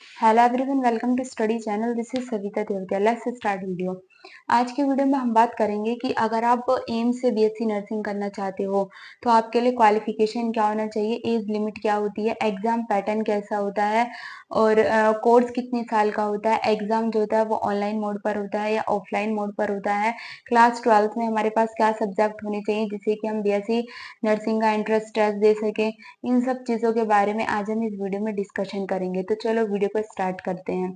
Hello everyone, welcome to study channel. This is Savita Devtiya. Let's start video. आज के video में हम बात करेंगे कि अगर आप एम्स से बीएससी नर्सिंग करना चाहते हो तो आपके लिए क्वालिफिकेशन क्या होना चाहिए, एज लिमिट क्या होती है, एग्जाम पैटर्न कैसा होता है और कोर्स कितने साल का होता है। एग्जाम जो होता है वो ऑनलाइन मोड पर होता है या ऑफलाइन मोड पर होता है। क्लास 12th में हमारे पास क्या सब्जेक्ट होने चाहिए जिससे कि हम बीएससी नर्सिंग का एंट्रेंस टेस्ट दे सकें। इन सब चीज़ों के बारे में आज हम इस वीडियो में डिस्कशन करेंगे। तो चलो वीडियो को स्टार्ट करते हैं।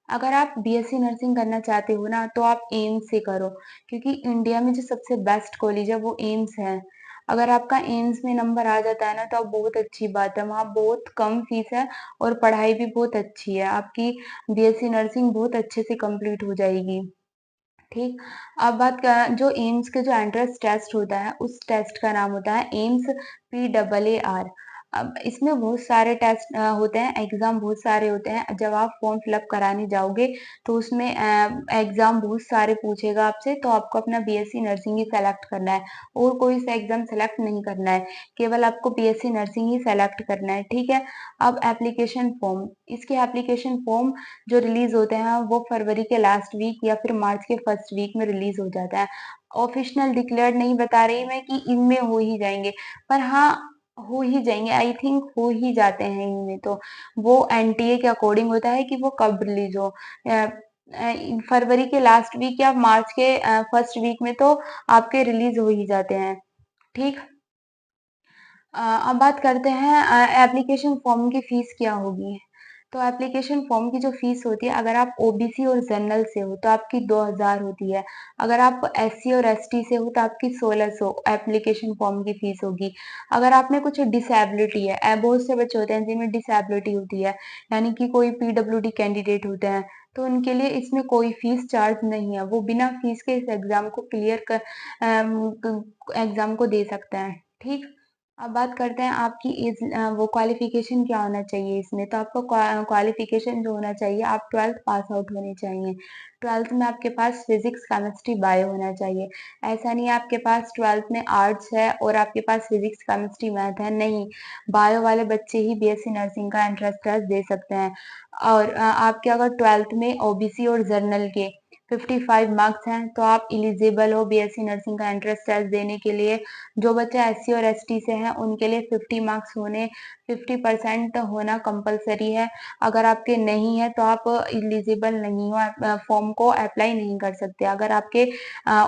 अगर आप बीएससी नर्सिंग करना चाहते हो ना तो आप एम्स से करो, क्योंकि इंडिया में जो सबसे बेस्ट कॉलेज है वो एम्स है। अगर आपका एम्स में नंबर आ जाता है ना तो आप बहुत अच्छी बात है, वहाँ बहुत कम फीस है और पढ़ाई भी बहुत अच्छी है। आपकी बीएससी नर्सिंग बहुत अच्छे से कंप्लीट हो जाएगी। ठीक। अब बात कर जो एम्स के जो एंट्रेंस टेस्ट होता है उस टेस्ट का नाम होता है एम्स PAAR। अब इसमें बहुत सारे टेस्ट होते हैं, एग्जाम बहुत सारे होते हैं। जब आप फॉर्म फिलअप कराने जाओगे तो उसमें एग्जाम बहुत सारे पूछेगा आपसे, तो आपको अपना बीएससी नर्सिंग ही सेलेक्ट करना है और कोई सा एग्जाम सेलेक्ट नहीं करना है, केवल आपको बीएससी नर्सिंग ही सेलेक्ट करना है। ठीक है। अब एप्लीकेशन फॉर्म, इसके एप्लीकेशन फॉर्म जो रिलीज होते हैं वो फरवरी के लास्ट वीक या फिर मार्च के फर्स्ट वीक में रिलीज हो जाता है। ऑफिशियल डिक्लेयर्ड नहीं बता रही मैं कि इनमें हो ही जाएंगे, पर हाँ हो ही जाएंगे। आई थिंक हो ही जाते हैं इनमें। तो वो एनटीए के अकॉर्डिंग होता है कि वो कब रिलीज हो। फरवरी के लास्ट वीक या मार्च के फर्स्ट वीक में तो आपके रिलीज हो ही जाते हैं। ठीक। अब बात करते हैं एप्लीकेशन फॉर्म की फीस क्या होगी। तो एप्लीकेशन फॉर्म की जो फीस होती है, अगर आप ओबीसी और जनरल से हो तो आपकी 2000 होती है। अगर आप एससी और एसटी से हो तो आपकी 1600 एप्लीकेशन फॉर्म की फीस होगी। अगर आपने कुछ डिसेबिलिटी है, बहुत से बच्चे होते हैं जिनमें डिसेबिलिटी होती है, यानी कि कोई पीडब्ल्यूडी कैंडिडेट होते हैं, तो उनके लिए इसमें कोई फीस चार्ज नहीं है। वो बिना फीस के इस एग्जाम को क्लियर कर एग्जाम को दे सकते हैं। ठीक। अब बात करते हैं आपकी एज, वो क्वालिफिकेशन क्या होना चाहिए इसमें। तो आपको क्वालिफिकेशन जो होना चाहिए, आप 12th पास आउट होने चाहिए। 12th में आपके पास फिजिक्स केमिस्ट्री बायो होना चाहिए। ऐसा नहीं है आपके पास 12th में आर्ट्स है और आपके पास फिजिक्स केमिस्ट्री मैथ है, नहीं। बायो वाले बच्चे ही बीएससी नर्सिंग का एंट्रेंस टेस्ट दे सकते हैं। और आपके अगर 12th में ओबीसी और जर्नल के 55 मार्क्स हैं तो आप इलिजिबल हो बीएससी नर्सिंग का एंट्रेंस टेस्ट देने के लिए। जो बच्चा एससी और एसटी से है उनके लिए 50 मार्क्स होने, 50% होना कंपलसरी है। अगर आपके नहीं है तो आप इलिजिबल नहीं हो, फॉर्म को अप्लाई नहीं कर सकते। अगर आपके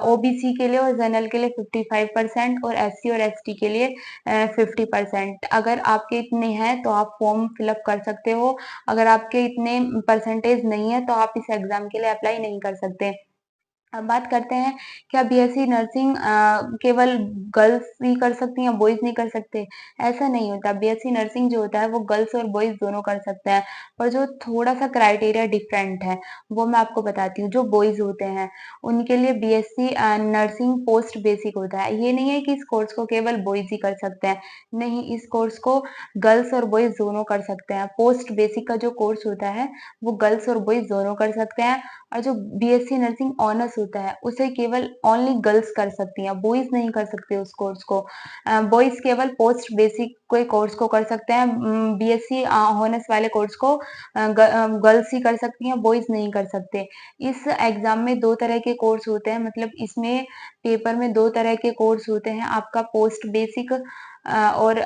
ओबीसी के लिए और जनरल के लिए 55% और एससी और एसटी के लिए 50%, अगर आपके इतने हैं तो आप फॉर्म फिलअप कर सकते हो। अगर आपके इतने परसेंटेज नहीं है तो आप इस एग्जाम के लिए अप्लाई नहीं कर सकते। अब बात करते हैं, क्या बीएससी नर्सिंग केवल गर्ल्स ही कर सकती हैं, बॉयज नहीं कर सकते। ऐसा नहीं होता। बीएससी नर्सिंग जो होता है वो गर्ल्स और बॉयज दोनों कर सकते हैं, पर जो थोड़ा सा क्राइटेरिया डिफरेंट है वो मैं आपको बताती हूँ। जो बॉयज होते हैं उनके लिए बीएससी नर्सिंग पोस्ट बेसिक होता है। ये नहीं है कि इस कोर्स को केवल बॉयज ही कर सकते हैं, नहीं, इस कोर्स को गर्ल्स और बॉयज दोनों कर सकते हैं। पोस्ट बेसिक का जो कोर्स होता है वो गर्ल्स और बॉयज दोनों कर सकते हैं। और जो बीएससी नर्सिंग ऑनर्स होता है उसे केवल ओनली गर्ल्स कर सकती हैं, बॉयज नहीं कर सकते उस कोर्स को। बॉयज केवल पोस्ट बेसिक कोई कोर्स को कर सकते हैं। बीएससी ऑनर्स वाले कोर्स को गर्ल्स ही कर सकती हैं, बॉयज नहीं कर सकते। इस एग्जाम में दो तरह के कोर्स होते हैं, मतलब इसमें पेपर में दो तरह के कोर्स होते हैं। आपका पोस्ट बेसिक और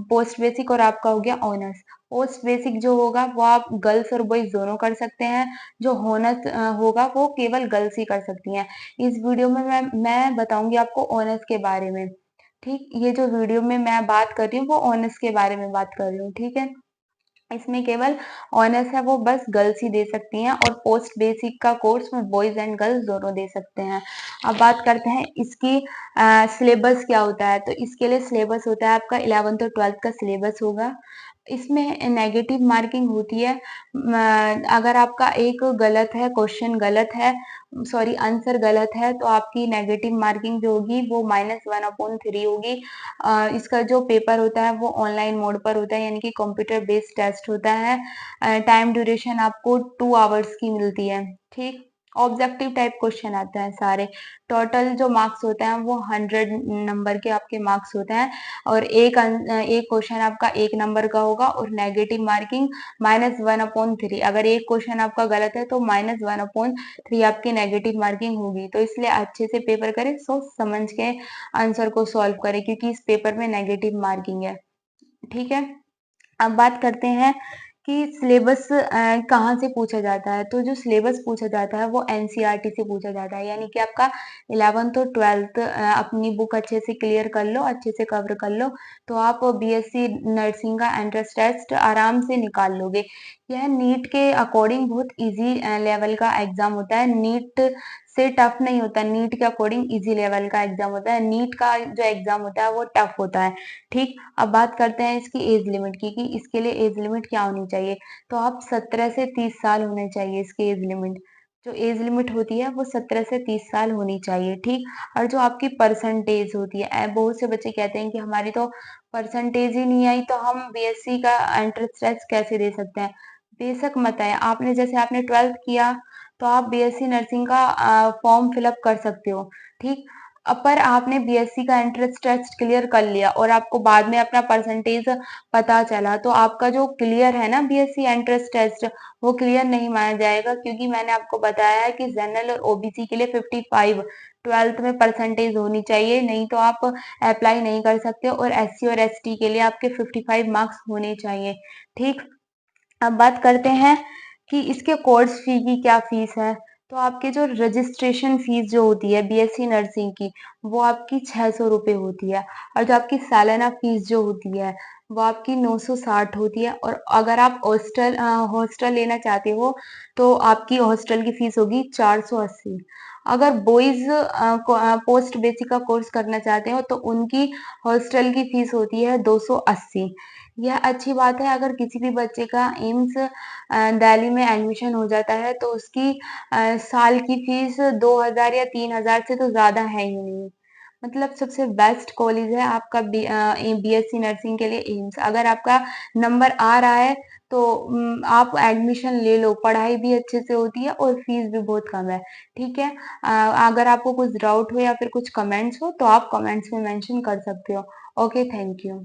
पोस्ट बेसिक और आपका हो गया ऑनर्स। पोस्ट बेसिक जो होगा वो आप गर्ल्स और बॉयज दोनों कर सकते हैं। जो ऑनर्स होगा वो केवल गर्ल्स ही कर सकती हैं। इस वीडियो में मैं बताऊंगी आपको ऑनर्स के बारे में। ठीक। ये जो वीडियो में मैं बात कर रही हूँ वो ऑनर्स के बारे में बात कर रही हूँ। ठीक है। इसमें केवल ऑनर्स है वो बस गर्ल्स ही दे सकती हैं और पोस्ट बेसिक का कोर्स में बॉयज एंड गर्ल्स दोनों दे सकते हैं। अब बात करते हैं इसकी सिलेबस क्या होता है। तो इसके लिए सिलेबस होता है आपका 11th और 12th का सिलेबस होगा। इसमें नेगेटिव मार्किंग होती है। अगर आपका एक गलत है, क्वेश्चन गलत है, सॉरी आंसर गलत है, तो आपकी नेगेटिव मार्किंग जो होगी वो -1/3 होगी। इसका जो पेपर होता है वो ऑनलाइन मोड पर होता है, यानी कि कंप्यूटर बेस्ड टेस्ट होता है। टाइम ड्यूरेशन आपको 2 आवर्स की मिलती है। ठीक। ऑब्जेक्टिव टाइप क्वेश्चन आते हैं सारे। टोटल जो मार्क्स होते हैं वो 100 नंबर के आपके मार्क्स होते हैं और एक क्वेश्चन आपका 1 नंबर का होगा और नेगेटिव मार्किंग -1/3। अगर एक क्वेश्चन आपका गलत है तो -1/3 आपकी नेगेटिव मार्किंग होगी। तो इसलिए अच्छे से पेपर करें, सोच समझ के आंसर को सॉल्व करें क्योंकि इस पेपर में नेगेटिव मार्किंग है। ठीक है? अब बात करते हैं कि सिलेबस कहाँ से पूछा जाता है। तो जो सिलेबस पूछा जाता है वो एनसीईआरटी से पूछा जाता है, यानी कि आपका 11th और 12th अपनी बुक अच्छे से क्लियर कर लो, अच्छे से कवर कर लो, तो आप बीएससी नर्सिंग का एंट्रेंस टेस्ट आराम से निकाल लोगे। यह नीट के अकॉर्डिंग बहुत ईजी लेवल का एग्जाम होता है। नीट से टफ नहीं होता, नीट के अकॉर्डिंग ईजी लेवल का एग्जाम होता है। नीट का जो एग्जाम होता है वो टफ होता है। ठीक, अब बात करते हैं इसकी एज लिमिट की कि इसके लिए एज लिमिट क्या होनी चाहिए। तो आप 17 से 30 साल होने चाहिए इसकी एज लिमिट। जो एज लिमिट होती है वो 17 से 30 साल होनी चाहिए। ठीक, और जो आपकी परसेंटेज होती है, बहुत से बच्चे कहते हैं कि हमारी तो परसेंटेज ही नहीं आई तो हम बीएससी का एंट्रेंस टेस्ट कैसे दे सकते हैं। बेशक मत आए, आपने जैसे आपने 12th किया तो आप बीएससी नर्सिंग का फॉर्म फिलअप कर सकते हो। ठीक, पर आपने बीएससी का एंट्रेंस टेस्ट क्लियर कर लिया और आपको बाद में अपना परसेंटेज पता चला तो आपका जो क्लियर है ना बीएससी एंट्रेंस टेस्ट, वो क्लियर नहीं माना जाएगा क्योंकि मैंने आपको बताया है कि जनरल और ओबीसी के लिए 55 12th में परसेंटेज होनी चाहिए, नहीं तो आप अप्लाई नहीं कर सकते और एससी और एसटी के लिए आपके 55 मार्क्स होने चाहिए। ठीक, अब बात करते हैं कि इसके कोर्स फी की क्या फीस है। तो आपके जो रजिस्ट्रेशन फीस जो होती है बीएससी नर्सिंग की, वो आपकी 600 रुपये होती है और जो आपकी सालाना फीस जो होती है वो आपकी 960 होती है। और अगर आप हॉस्टल लेना चाहते हो तो आपकी हॉस्टल की फीस होगी 480। अगर बॉयज पोस्ट बेसिक का कोर्स करना चाहते हो तो उनकी हॉस्टल की फीस होती है 280। यह अच्छी बात है, अगर किसी भी बच्चे का एम्स दिल्ली में एडमिशन हो जाता है तो उसकी साल की फीस 2000 या 3000 से तो ज़्यादा है ही नहीं। मतलब सबसे बेस्ट कॉलेज है आपका बीएससी नर्सिंग के लिए एम्स। अगर आपका नंबर आ रहा है तो आप एडमिशन ले लो, पढ़ाई भी अच्छे से होती है और फीस भी बहुत कम है। ठीक है? अगर आपको कुछ डाउट हो या फिर कुछ कमेंट्स हो तो आप कमेंट्स में मेंशन कर सकते हो। Okay, thank you.